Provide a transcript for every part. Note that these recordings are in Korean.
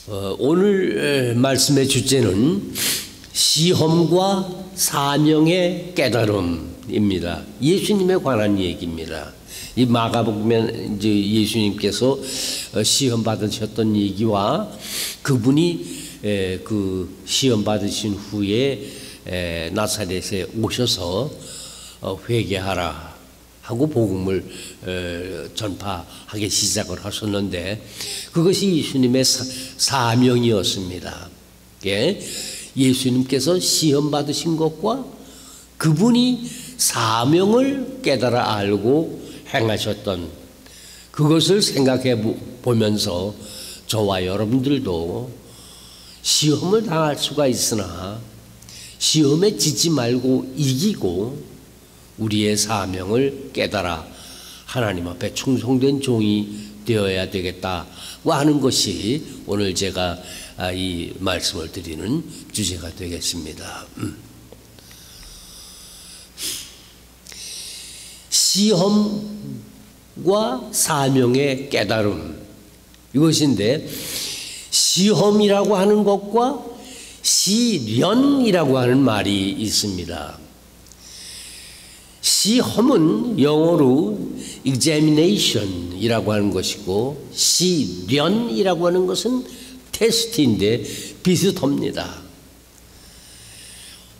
오늘 말씀의 주제는 시험과 사명의 깨달음입니다. 예수님에 관한 얘기입니다. 이 마가복음에 이제 예수님께서 시험 받으셨던 얘기와 그분이 그 시험 받으신 후에 나사렛에 오셔서 회개하라 하고 복음을 전파하기 시작을 하셨는데 그것이 예수님의 사명이었습니다. 예수님께서 시험 받으신 것과 그분이 사명을 깨달아 알고 행하셨던 그것을 생각해 보면서 저와 여러분들도 시험을 당할 수가 있으나 시험에 지지 말고 이기고 우리의 사명을 깨달아 하나님 앞에 충성된 종이 되어야 되겠다고 하는 것이 오늘 제가 이 말씀을 드리는 주제가 되겠습니다. 시험과 사명의 깨달음 이것인데 시험이라고 하는 것과 시련이라고 하는 말이 있습니다. 시험은 영어로 examination이라고 하는 것이고 시련이라고 하는 것은 테스트인데 비슷합니다.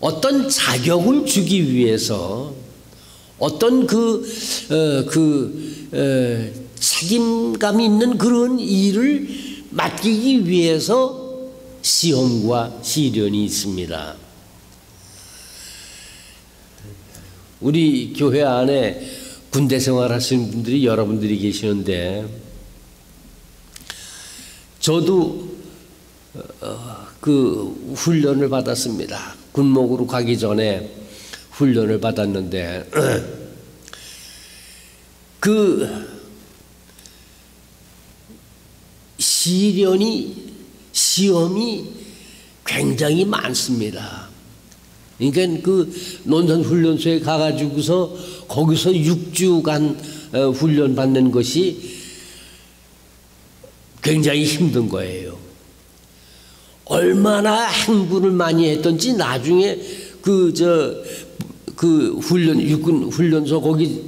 어떤 자격을 주기 위해서 어떤 책임감 있는 그런 일을 맡기기 위해서 시험과 시련이 있습니다. 우리 교회 안에 군대 생활하시는 분들이 여러분들이 계시는데 저도 그 훈련을 받았습니다. 군목으로 가기 전에 훈련을 받았는데 그 시험이 굉장히 많습니다. 그러니까 그 논산훈련소에 가가지고서 거기서 6주간 훈련 받는 것이 굉장히 힘든 거예요. 얼마나 행군을 많이 했던지 나중에 육군 훈련소 거기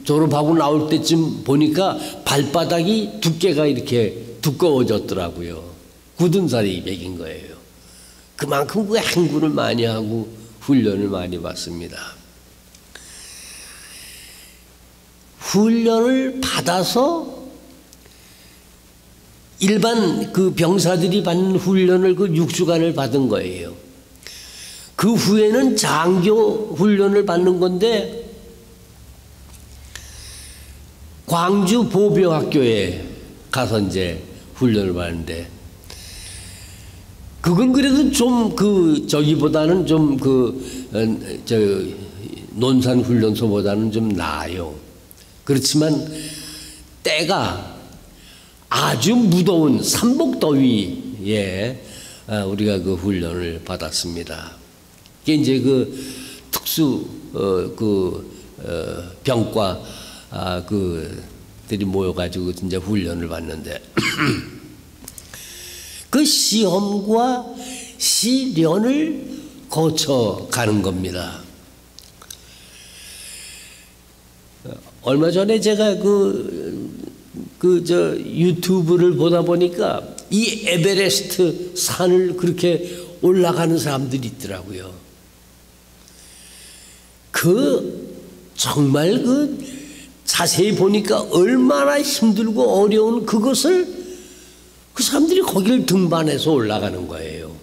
졸업하고 나올 때쯤 보니까 발바닥이 두께가 이렇게 두꺼워졌더라고요. 굳은 살이 배긴 거예요. 그만큼 그 행군을 많이 하고 훈련을 많이 받습니다. 훈련을 받아서 일반 그 병사들이 받는 훈련을 그 6주간을 받은 거예요. 그 후에는 장교 훈련을 받는 건데 광주 보병학교에 가서 이제 훈련을 받는데 그건 그래도 좀 저기보다는 좀 논산 훈련소보다는 좀 나아요. 그렇지만 때가 아주 무더운 삼복더위에 우리가 그 훈련을 받았습니다. 이게 이제 그 특수 병과 들이 모여가지고 이제 훈련을 받는데 그 시험과 시련을 거쳐가는 겁니다. 얼마 전에 제가 유튜브를 보다 보니까 이 에베레스트 산을 그렇게 올라가는 사람들이 있더라고요. 정말 자세히 보니까 얼마나 힘들고 어려운 그것을 그 사람들이 거기를 등반해서 올라가는 거예요.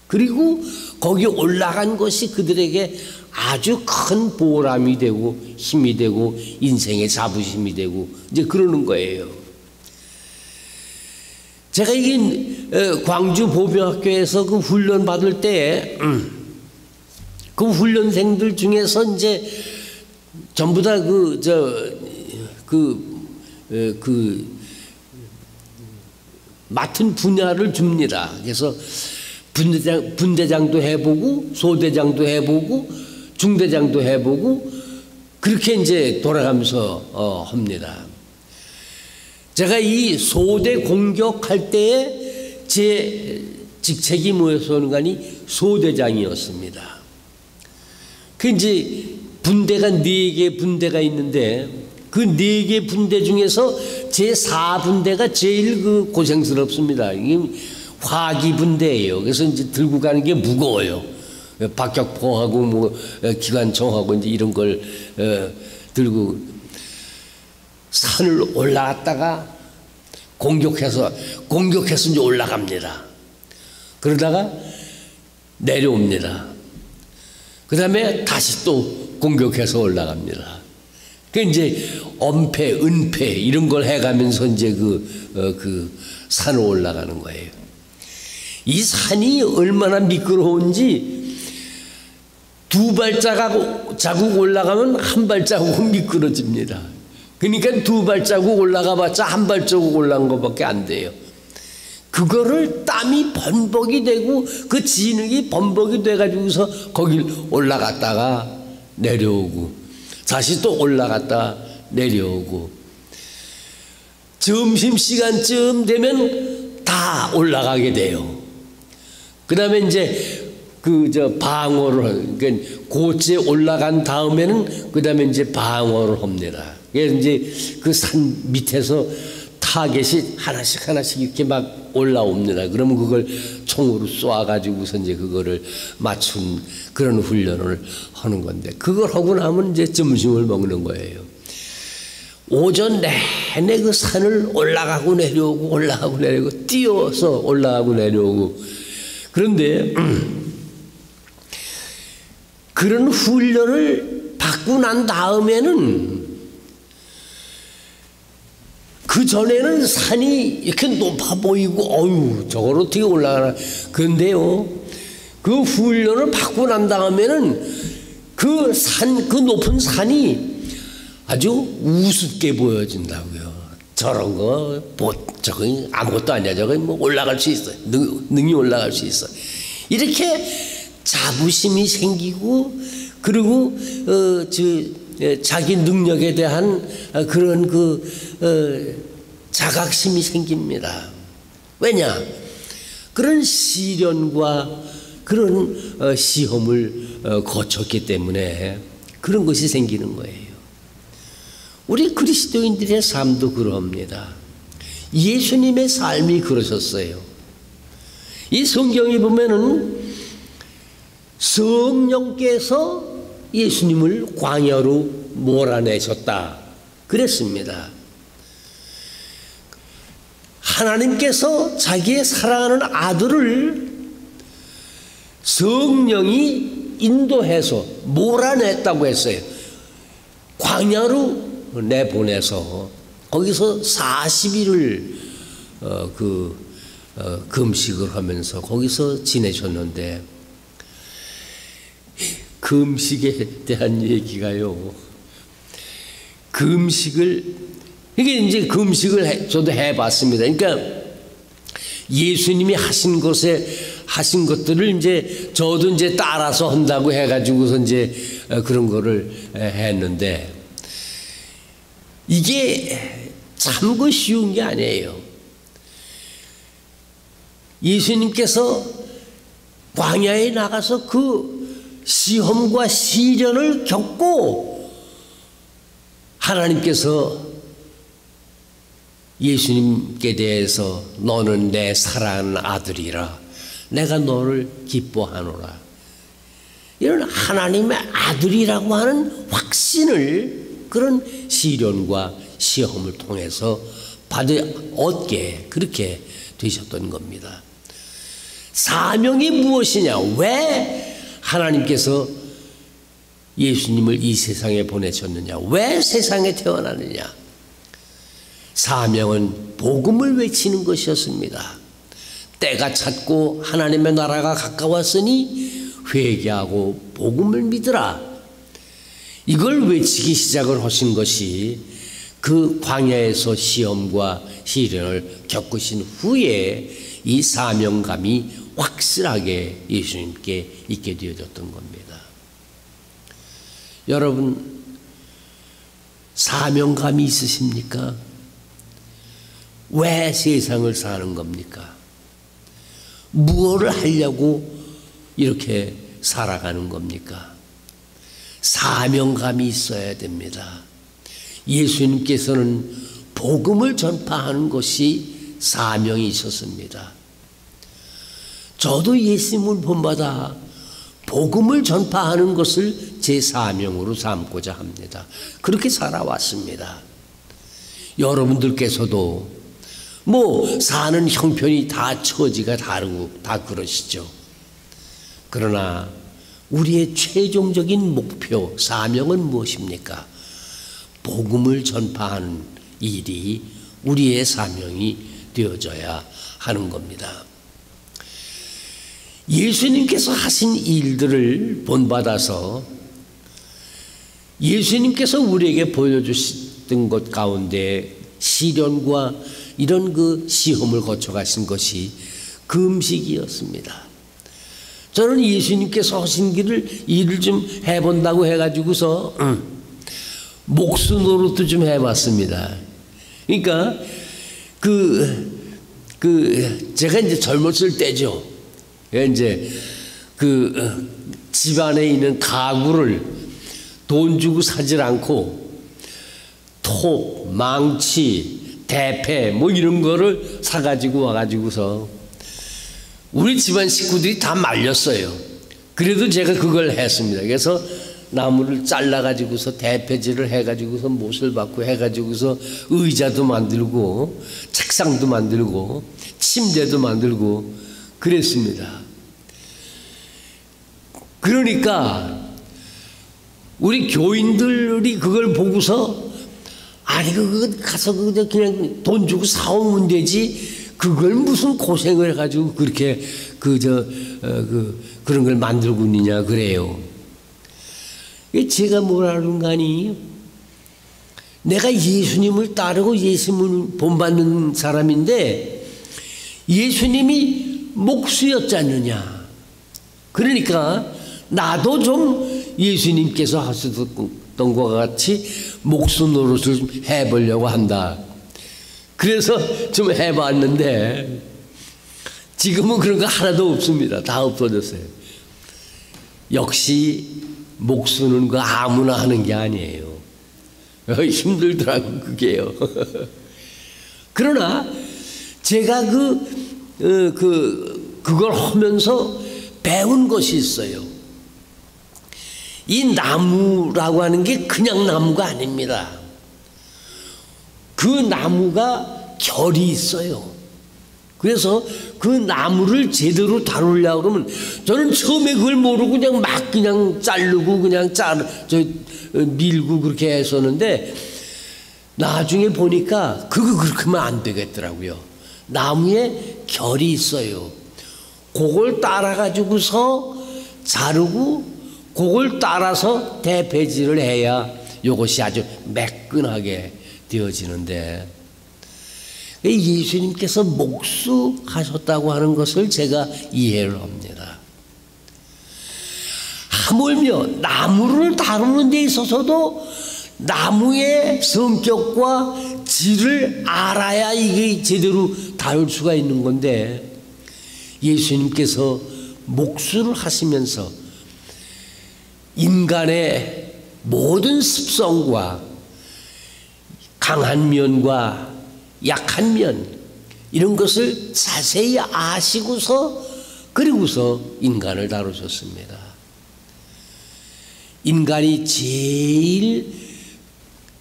그리고 거기 올라간 것이 그들에게 아주 큰 보람이 되고 힘이 되고 인생의 자부심이 되고 이제 그러는 거예요. 제가 이게 광주 보병학교에서 그 훈련 받을 때 그 훈련생들 중에서 이제 전부 다 맡은 분야를 줍니다. 그래서 분대장도 해보고 소대장도 해보고 중대장도 해보고 그렇게 이제 돌아가면서 합니다. 제가 이 소대 공격할 때에 제 직책이 뭐였었는가니 소대장이었습니다. 그 이제 분대가 4개 분대가 있는데 그 4개 분대 중에서 제 4분대가 제일 그 고생스럽습니다. 이게 화기 분대예요. 그래서 이제 들고 가는 게 무거워요. 박격포하고 뭐 기관총하고 이제 이런 걸 들고 산을 올라갔다가 공격해서 이제 올라갑니다. 그러다가 내려옵니다. 그 다음에 다시 또 공격해서 올라갑니다. 그 이제 엄패, 은패 이런 걸 해가면서 이제 그 산을 올라가는 거예요. 이 산이 얼마나 미끄러운지 2발자국 올라가면 1발자국은 미끄러집니다. 그러니까 2발자국 올라가봤자 1발자국 올라간 것밖에 안 돼요. 그거를 땀이 번복이 되고 그 진흙이 번복이 돼가지고서 거길 올라갔다가 내려오고 다시 또 올라갔다가 내려오고 점심시간쯤 되면 다 올라가게 돼요. 그 다음에 이제 방어를, 그러니까 고째 올라간 다음에는 그 다음에 이제 방어를 합니다. 그래서 이제 그 산 밑에서 타겟이 하나씩 이렇게 막 올라옵니다. 그러면 그걸 총으로 쏴가지고서 이제 그거를 맞춘 그런 훈련을 하는 건데, 그걸 하고 나면 이제 점심을 먹는 거예요. 오전 내내 그 산을 올라가고 내려오고 뛰어서 올라가고 내려오고. 그런데 그런 훈련을 받고 난 다음에는 그 전에는 산이 이렇게 높아 보이고 어휴 저걸 어떻게 올라가나. 그런데요 그 훈련을 받고 난 다음에는 그 높은 산이 아주 우습게 보여진다고요. 저런 거 저거 아무것도 아니야. 저거 뭐 올라갈 수 있어. 능히 올라갈 수 있어. 이렇게 자부심이 생기고 그리고 자기 능력에 대한 그런 자각심이 생깁니다. 왜냐? 그런 시련과 그런 시험을 거쳤기 때문에 그런 것이 생기는 거예요. 우리 그리스도인들의 삶도 그럽니다. 예수님의 삶이 그러셨어요. 이 성경에 보면은 성령께서 예수님을 광야로 몰아내셨다 그랬습니다. 하나님께서 자기의 사랑하는 아들을 성령이 인도해서 몰아냈다고 했어요. 광야로 내보내서 거기서 40일을 금식을 하면서 거기서 지내셨는데, 금식에 대한 얘기가요. 이게 이제 금식을 저도 해봤습니다. 그러니까 예수님이 하신 것들을 이제 저도 이제 따라서 한다고 해가지고서 이제 그런 거를 했는데, 이게 참 쉬운 게 아니에요. 예수님께서 광야에 나가서 그 시험과 시련을 겪고 하나님께서 예수님께 대해서 너는 내 사랑하는 아들이라 내가 너를 기뻐하노라, 이런 하나님의 아들이라고 하는 확신을 그런 시련과 시험을 통해서 얻게 그렇게 되셨던 겁니다. 사명이 무엇이냐? 왜 하나님께서 예수님을 이 세상에 보내셨느냐? 왜 세상에 태어나느냐? 사명은 복음을 외치는 것이었습니다. 때가 찼고 하나님의 나라가 가까웠으니 회개하고 복음을 믿으라, 이걸 외치기 시작을 하신 것이 그 광야에서 시험과 시련을 겪으신 후에 이 사명감이 확실하게 예수님께 있게 되어졌던 겁니다. 여러분, 사명감이 있으십니까? 왜 세상을 사는 겁니까? 무엇을 하려고 이렇게 살아가는 겁니까? 사명감이 있어야 됩니다. 예수님께서는 복음을 전파하는 것이 사명이 있었습니다. 저도 예수님을 본받아 복음을 전파하는 것을 제 사명으로 삼고자 합니다. 그렇게 살아왔습니다. 여러분들께서도 뭐 사는 형편이 다 처지가 다르고 다 그러시죠. 그러나 우리의 최종적인 목표, 사명은 무엇입니까? 복음을 전파하는 일이 우리의 사명이 되어져야 하는 겁니다. 예수님께서 하신 일들을 본받아서 예수님께서 우리에게 보여주셨던 것 가운데 시련과 이런 그 시험을 거쳐가신 것이 금식이었습니다. 저는 예수님께서 하신 일을 좀 해본다고 해가지고서 목수 노릇도 좀 해봤습니다. 그러니까 제가 이제 젊었을 때죠. 이제 집안에 있는 가구를 돈 주고 사질 않고 톱, 망치, 대패 뭐 이런 거를 사가지고 와가지고서 우리 집안 식구들이 다 말렸어요. 그래도 제가 그걸 했습니다. 그래서 나무를 잘라가지고서 대패질을 해가지고서 못을 받고 해가지고서 의자도 만들고 책상도 만들고 침대도 만들고 그랬습니다. 그러니까 우리 교인들이 그걸 보고서 아니 그거 가서 그냥 돈 주고 사오면 되지 그걸 무슨 고생을 해가지고 그렇게 그런 걸 만들고 있느냐 그래요. 제가 뭐라 그런가니 내가 예수님을 따르고 예수님을 본받는 사람인데 예수님이 목수였지 않느냐. 그러니까 나도 좀 예수님께서 하셨던 것과 같이 목수 노릇을 좀 해보려고 한다. 그래서 좀 해봤는데 지금은 그런 거 하나도 없습니다. 다 없어졌어요. 역시 목수는 그 아무나 하는 게 아니에요. 힘들더라고 그게요. 그러나 제가 그걸 하면서 배운 것이 있어요. 이 나무라고 하는 게 그냥 나무가 아닙니다. 그 나무가 결이 있어요. 그래서 그 나무를 제대로 다루려고 그러면 저는 처음에 그걸 모르고 그냥 자르고 밀고 그렇게 했었는데 나중에 보니까 그렇게 하면 안 되겠더라고요. 나무에 결이 있어요. 그걸 따라가지고서 자르고 그걸 따라서 대배질을 해야 이것이 아주 매끈하게 되어지는데 예수님께서 목수하셨다고 하는 것을 제가 이해를 합니다. 하물며 나무를 다루는 데 있어서도 나무의 성격과 질을 알아야 이게 제대로 다룰 수가 있는 건데 예수님께서 목수를 하시면서 인간의 모든 습성과 강한 면과 약한 면 이런 것을 자세히 아시고서 그리고서 인간을 다루셨습니다. 인간이 제일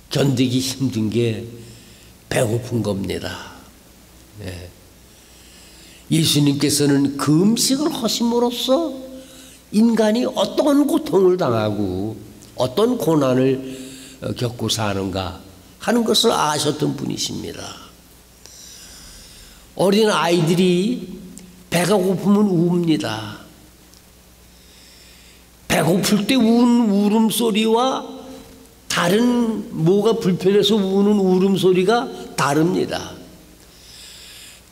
견디기 힘든 게 배고픈 겁니다. 네. 예수님께서는 금식을 하심으로써 인간이 어떤 고통을 당하고 어떤 고난을 겪고 사는가 하는 것을 아셨던 분이십니다. 어린 아이들이 배가 고프면 웁니다. 배고플 때 우는 울음소리와 다른 뭐가 불편해서 우는 울음소리가 다릅니다.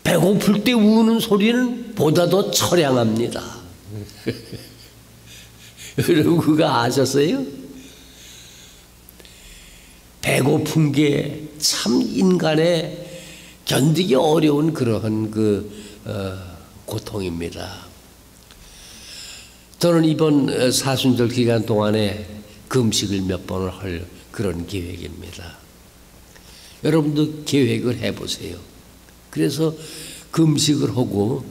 배고플 때 우는 소리는 보다 더 처량합니다. 여러분 그거 아셨어요? 배고픈 게 참 인간의 견디기 어려운 그러한 고통입니다. 저는 이번 사순절 기간 동안에 금식을 몇 번을 할 그런 계획입니다. 여러분도 계획을 해보세요. 그래서 금식을 하고,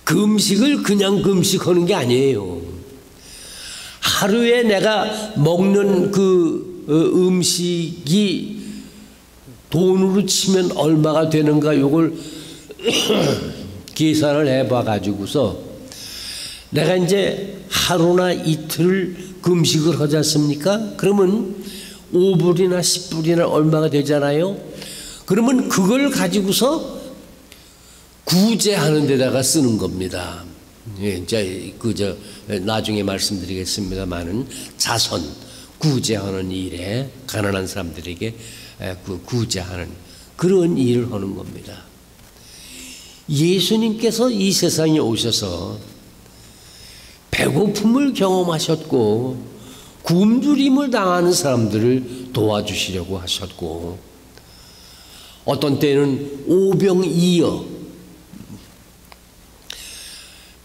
금식을 그냥 금식하는 게 아니에요. 하루에 내가 먹는 그 음식이 돈으로 치면 얼마가 되는가 요걸 계산을 해봐 가지고서 내가 이제 하루나 이틀 금식을 하지 않습니까? 그러면 5불이나 10불이나 얼마가 되잖아요. 그러면 그걸 가지고서 구제하는 데다가 쓰는 겁니다. 예, 이제 나중에 말씀드리겠습니다만은 자선 구제하는 일에 가난한 사람들에게 구제하는 그런 일을 하는 겁니다. 예수님께서 이 세상에 오셔서 배고픔을 경험하셨고 굶주림을 당하는 사람들을 도와주시려고 하셨고, 어떤 때는 오병이어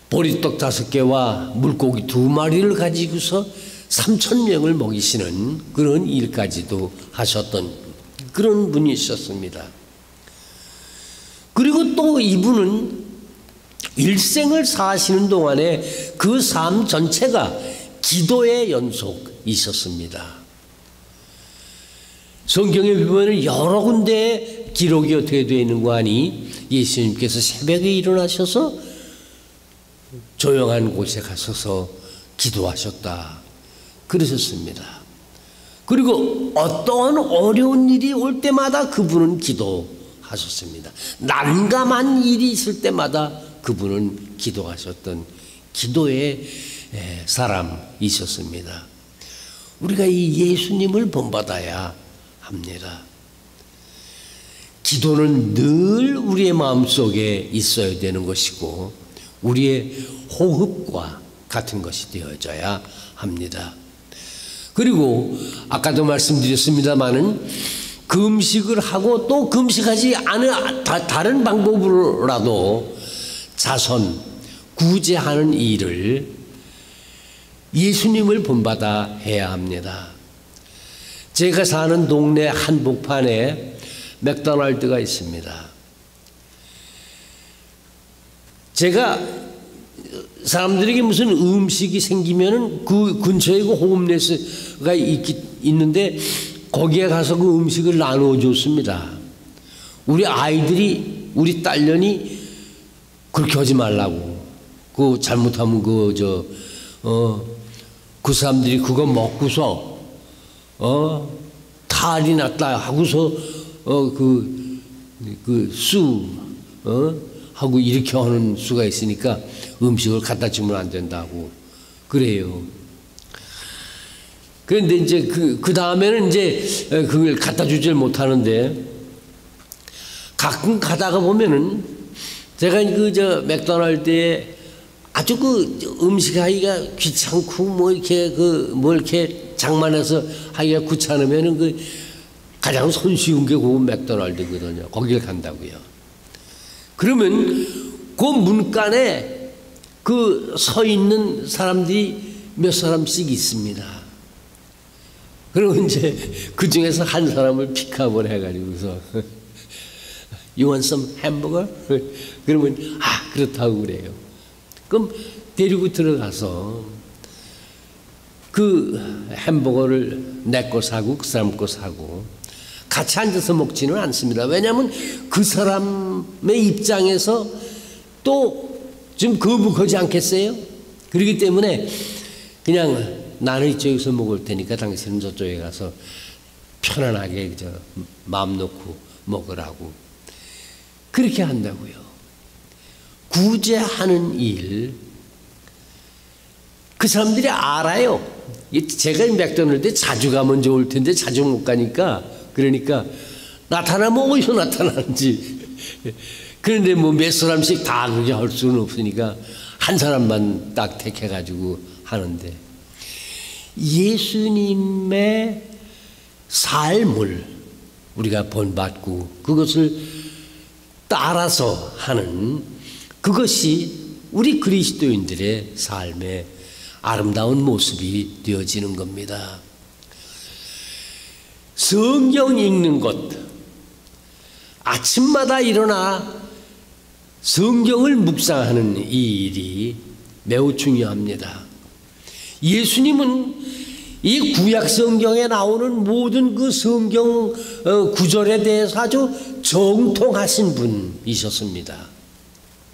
보리떡 5개와 물고기 2마리를 가지고서 3,000명을 먹이시는 그런 일까지도 하셨던 그런 분이셨습니다. 그리고 또 이분은 일생을 사시는 동안에 그 삶 전체가 기도의 연속이셨습니다. 성경에 보면 여러 군데에 기록이 어떻게 되어 있는 거 아니? 예수님께서 새벽에 일어나셔서 조용한 곳에 가셔서 기도하셨다 그러셨습니다. 그리고 어떠한 어려운 일이 올 때마다 그분은 기도하셨습니다. 난감한 일이 있을 때마다 그분은 기도하셨던 기도의 사람이셨습니다. 우리가 이 예수님을 본받아야 합니다. 기도는 늘 우리의 마음속에 있어야 되는 것이고 우리의 호흡과 같은 것이 되어져야 합니다. 그리고 아까도 말씀드렸습니다마는 금식을 하고 또 금식하지 않은 다른 방법으로라도 자선, 구제하는 일을 예수님을 본받아 해야 합니다. 제가 사는 동네 한복판에 맥도날드가 있습니다. 제가 사람들에게 무슨 음식이 생기면은 그 근처에 그 홈레스가 있는데 거기에 가서 그 음식을 나누어 줬습니다. 우리 아이들이, 우리 딸년이 그렇게 하지 말라고. 그 잘못하면 그 사람들이 그거 먹고서 탈이 났다 하고서 하고 이렇게 하는 수가 있으니까 음식을 갖다 주면 안 된다고 그래요. 그런데 이제 그 다음에는 이제 그걸 갖다 주질 못하는데 가끔 가다가 보면은 제가 맥도날드에 아주 음식 하기가 귀찮고 뭐 이렇게 장만해서 하기가 귀찮으면은 가장 손쉬운 게 그 맥도날드거든요. 거길 간다고요. 그러면 그 문간에 서 있는 사람들이 몇 사람씩 있습니다. 그리고 이제 그 중에서 한 사람을 픽업을 해가지고서 You want some hamburger? 그러면 그렇다고 그래요. 그럼 데리고 들어가서 그 햄버거를 내 거 사고 그 사람 거 사고 같이 앉아서 먹지는 않습니다. 왜냐하면 그 사람의 입장에서 또 좀 거북하지 않겠어요? 그렇기 때문에 그냥 나는 이쪽에서 먹을 테니까 당신은 저쪽에 가서 편안하게 마음 놓고 먹으라고 그렇게 한다고요. 구제하는 일, 그 사람들이 알아요. 제가 맥도날드에 자주 가면 좋을 텐데 자주 못 가니까, 그러니까 나타나면 어디서 나타나는지. 그런데 뭐 몇 사람씩 다 그렇게 할 수는 없으니까 한 사람만 딱 택해가지고 하는데, 예수님의 삶을 우리가 본받고 그것을 따라서 하는 그것이 우리 그리스도인들의 삶의 아름다운 모습이 되어지는 겁니다. 성경 읽는 것, 아침마다 일어나 성경을 묵상하는 이 일이 매우 중요합니다. 예수님은 이 구약 성경에 나오는 모든 그 성경 구절에 대해서 아주 정통하신 분이셨습니다.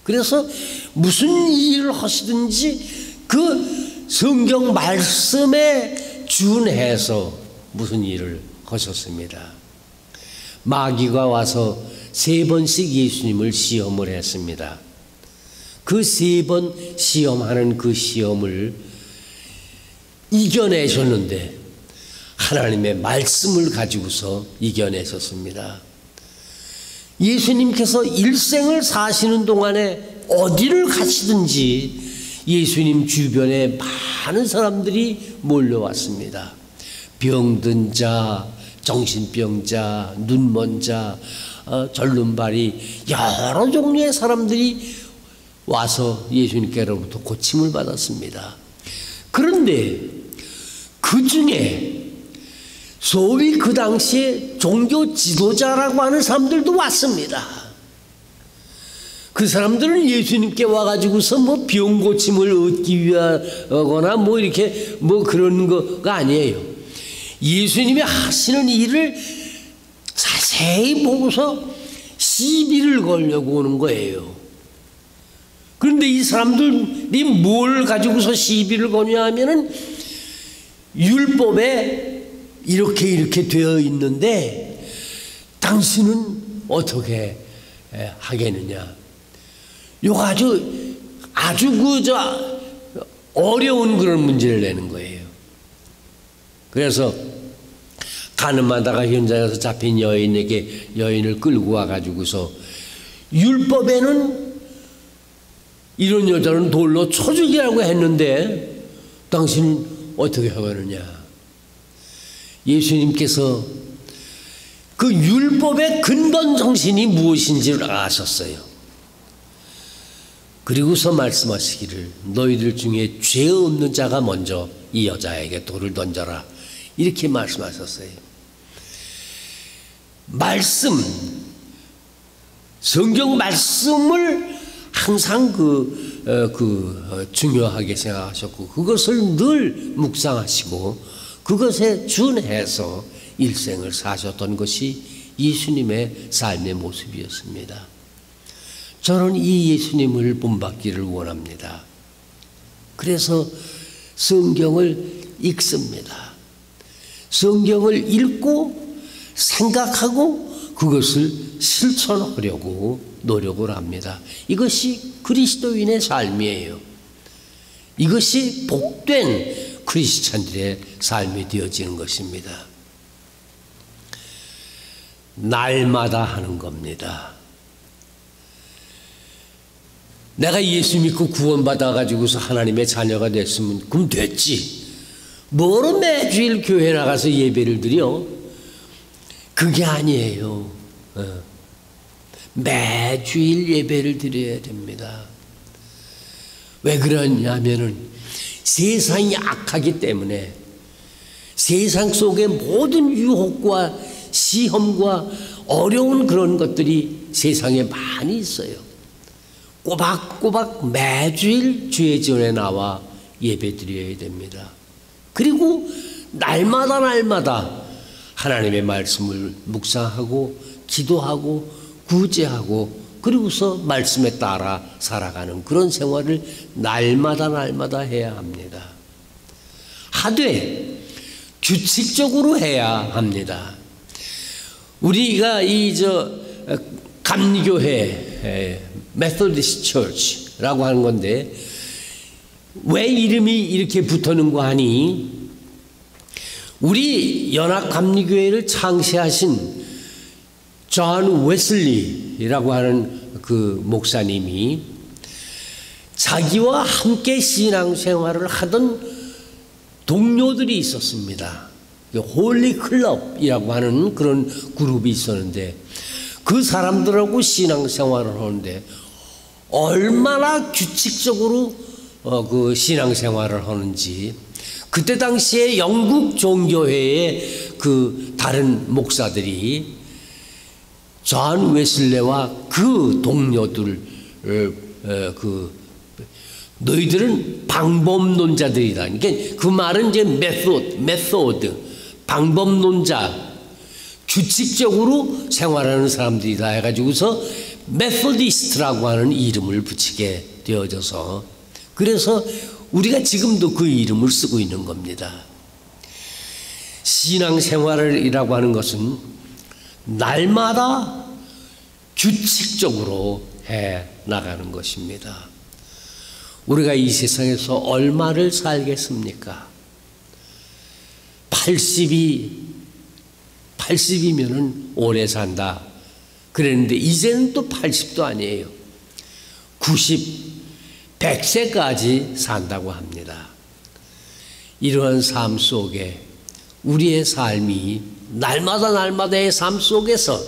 그래서 무슨 일을 하시든지 그 성경 말씀에 준해서 무슨 일을 하셨습니다. 마귀가 와서 3번씩 예수님을 시험을 했습니다. 그 3번 시험하는 그 시험을 이겨내셨는데 하나님의 말씀을 가지고서 이겨내셨습니다. 예수님께서 일생을 사시는 동안에 어디를 가시든지 예수님 주변에 많은 사람들이 몰려왔습니다. 병든 자, 정신병자, 눈먼 자, 절름발이 여러 종류의 사람들이 와서 예수님께로부터 고침을 받았습니다. 그런데 그 중에 소위 그 당시에 종교 지도자라고 하는 사람들도 왔습니다. 그 사람들은 예수님께 와가지고서 뭐 병 고침을 얻기 위하거나 뭐 이렇게 뭐 그런 거가 아니에요. 예수님이 하시는 일을 자세히 보고서 시비를 걸려고 오는 거예요. 그런데 이 사람들이 뭘 가지고서 시비를 거냐 하면은 율법에 이렇게 되어 있는데 당신은 어떻게 하겠느냐. 요거 아주 어려운 그런 문제를 내는 거예요. 그래서 가늠하다가 현장에서 잡힌 여인에게 여인을 끌고 와가지고서 율법에는 이런 여자는 돌로 쳐 죽이라고 했는데 당신은 어떻게 하겠느냐. 예수님께서 그 율법의 근본 정신이 무엇인지를 아셨어요. 그리고서 말씀하시기를 너희들 중에 죄 없는 자가 먼저 이 여자에게 돌을 던져라. 이렇게 말씀하셨어요. 성경 말씀을 항상 중요하게 생각하셨고 그것을 늘 묵상하시고 그것에 준해서 일생을 사셨던 것이 예수님의 삶의 모습이었습니다. 저는 이 예수님을 본받기를 원합니다. 그래서 성경을 읽습니다. 성경을 읽고 생각하고 그것을 실천하려고 노력을 합니다. 이것이 그리스도인의 삶이에요. 이것이 복된 크리스찬들의 삶이 되어지는 것입니다. 날마다 하는 겁니다. 내가 예수 믿고 구원받아가지고서 하나님의 자녀가 됐으면 그럼 됐지. 뭐로 매주일 교회 나가서 예배를 드려? 그게 아니에요. 매주일 예배를 드려야 됩니다. 왜 그러냐면은 세상이 악하기 때문에 세상 속의 모든 유혹과 시험과 어려운 그런 것들이 세상에 많이 있어요. 꼬박꼬박 매주일 주의 전에 나와 예배 드려야 됩니다. 그리고 날마다 하나님의 말씀을 묵상하고 기도하고 구제하고 그리고서 말씀에 따라 살아가는 그런 생활을 날마다 해야 합니다. 하되 규칙적으로 해야 합니다. 우리가 감리교회 메소디스트 처치라고 하는 건데 왜 이름이 이렇게 붙었는가 하니 우리 연합감리교회를 창시하신 존 웨슬리라고 하는 그 목사님이 자기와 함께 신앙생활을 하던 동료들이 있었습니다. 홀리 클럽이라고 하는 그런 그룹이 있었는데 그 사람들하고 신앙생활을 하는데 얼마나 규칙적으로 그 신앙생활을 하는지 그때 당시에 영국 종교회의 그 다른 목사들이 존 웨슬레와 그 동료들 너희들은 방법론자들이다. 그러니까 그 말은 이제 메소드 방법론자 규칙적으로 생활하는 사람들이다 해가지고서 메소디스트라고 하는 이름을 붙이게 되어져서 그래서 우리가 지금도 그 이름을 쓰고 있는 겁니다. 신앙생활이라고 하는 것은 날마다 규칙적으로 해 나가는 것입니다. 우리가 이 세상에서 얼마를 살겠습니까? 80이면은 오래 산다 그랬는데 이제는 또 80도 아니에요. 90, 100세까지 산다고 합니다. 이러한 삶 속에 우리의 삶이 날마다의 삶 속에서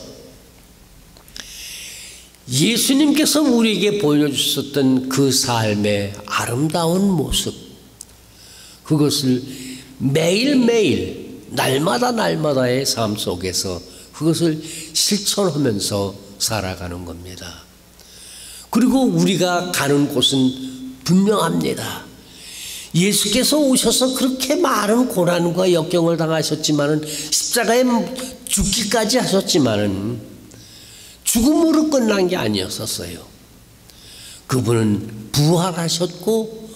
예수님께서 우리에게 보여주셨던 그 삶의 아름다운 모습 그것을 매일매일 날마다의 삶 속에서 그것을 실천하면서 살아가는 겁니다. 그리고 우리가 가는 곳은 분명합니다. 예수께서 오셔서 그렇게 많은 고난과 역경을 당하셨지만은 십자가에 죽기까지 하셨지만은 죽음으로 끝난 게 아니었었어요. 그분은 부활하셨고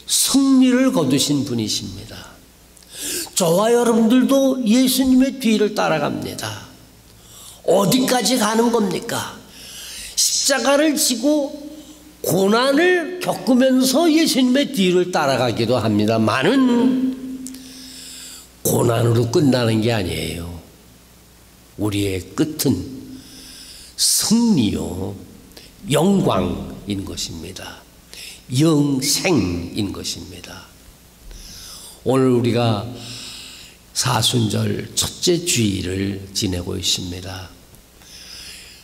승리를 거두신 분이십니다. 저와 여러분들도 예수님의 뒤를 따라갑니다. 어디까지 가는 겁니까? 십자가를 지고 고난을 겪으면서 예수님의 뒤를 따라가기도 합니다만은 고난으로 끝나는 게 아니에요. 우리의 끝은 승리요 영광인 것입니다. 영생인 것입니다. 오늘 우리가 사순절 첫째 주일을 지내고 있습니다.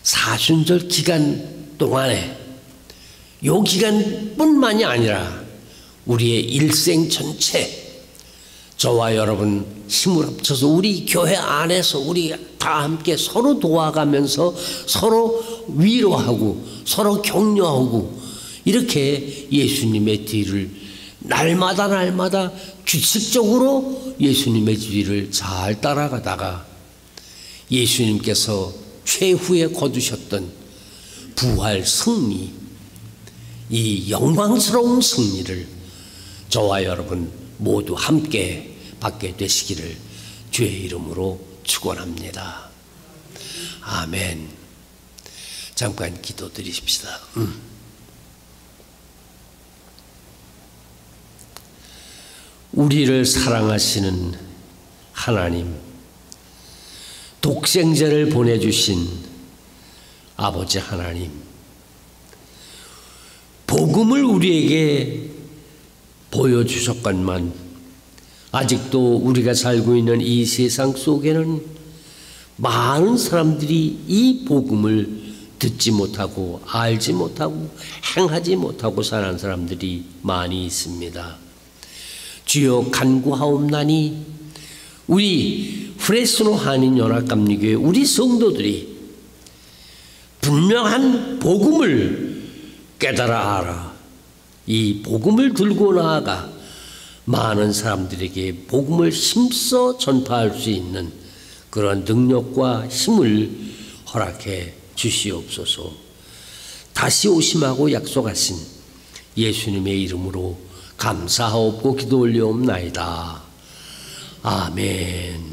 사순절 기간 동안에 요 기간뿐만이 아니라 우리의 일생 전체 저와 여러분 힘을 합쳐서 우리 교회 안에서 우리 다 함께 서로 도와가면서 서로 위로하고 서로 격려하고 이렇게 예수님의 뒤를 날마다 규칙적으로 예수님의 뒤를 잘 따라가다가 예수님께서 최후에 거두셨던 부활 승리 이 영광스러운 승리를 저와 여러분 모두 함께 받게 되시기를 주의 이름으로 축원합니다. 아멘. 잠깐 기도드리십시다. 우리를 사랑하시는 하나님, 독생자를 보내주신 아버지 하나님, 복음을 우리에게 보여주셨건만 아직도 우리가 살고 있는 이 세상 속에는 많은 사람들이 이 복음을 듣지 못하고 알지 못하고 행하지 못하고 사는 사람들이 많이 있습니다. 주여 간구하옵나니 우리 프레스노 한인연합감리교회 우리 성도들이 분명한 복음을 깨달아 알아 이 복음을 들고 나아가 많은 사람들에게 복음을 힘써 전파할 수 있는 그런 능력과 힘을 허락해 주시옵소서. 다시 오심하고 약속하신 예수님의 이름으로 감사하옵고 기도 올려옵나이다. 아멘.